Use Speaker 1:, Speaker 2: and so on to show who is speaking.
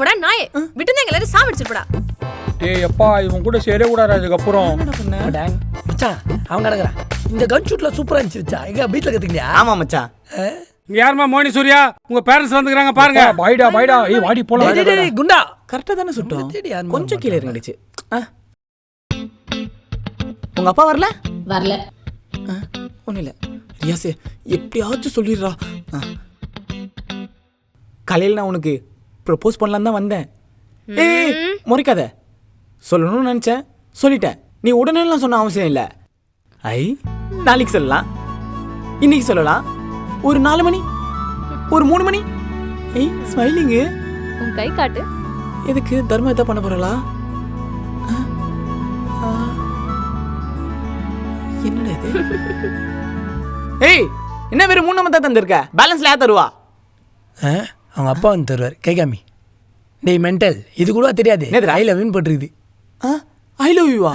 Speaker 1: போடா நாயே, விட்டு எல்லாரும் சாப்பிடுச்சுடா.
Speaker 2: ஏய் அப்பா, இவன் கூட சேரவே கூடாது. அதுக்கப்புறம்
Speaker 3: மச்சான் அவன் கிடக்குறான். இந்த கன் ஷூட்ல சூப்பரா இருந்துச்சு மச்சான். எங்க வீட்டுல கத்துக்கியா?
Speaker 4: ஆமா மச்சான்.
Speaker 2: இங்க யாருமா மோனி சூர்யா, உங்க பேரண்ட்ஸ் வந்துக்கறாங்க பாருங்க. பாய்டா பாய்டா. ஏய் வாடி போலாம்.
Speaker 3: டேய் குண்டா,
Speaker 4: கரெக்டா தானே சுட்டோம். கொஞ்சம் கீழே இறங்கிடுச்சு. உங்க அப்பா வரல?
Speaker 5: வரல.
Speaker 4: ஒன்றும் இல்லை ரியாசே, எப்படியாச்சும் சொல்லிடுறா. காலையில் நான் உனக்கு ப்ரப்போஸ் பண்ணலான்னு தான் வந்தேன். ஏய் முறைக்காத. சொல்லணும்னு நினச்சேன், சொல்லிட்டேன். நீ உடனேலாம் சொன்ன அவசியம் இல்லை. நாளைக்கு சொல்லலாம், இன்னைக்கு சொல்லலாம், ஒரு 4 மணி, ஒரு 3 மணி. ஏய் ஸ்மைலிங்கு.
Speaker 1: உன் கை காட்டு.
Speaker 4: எதுக்கு? தர்மம் எதா பண்ண போறா? என்னடா இது? ஏய் என்ன வெறும் 3 நம்பர் தான் தந்திருக்க? பேலன்ஸ்ல யார் தருவா?
Speaker 3: அவங்க அப்பா வந்து தருவார். கை காமி. டேய் மென்டல், இது கூட தெரியாது. ஐ லவ் யூன்னு போட்டிருக்குது.
Speaker 4: I love யூவா?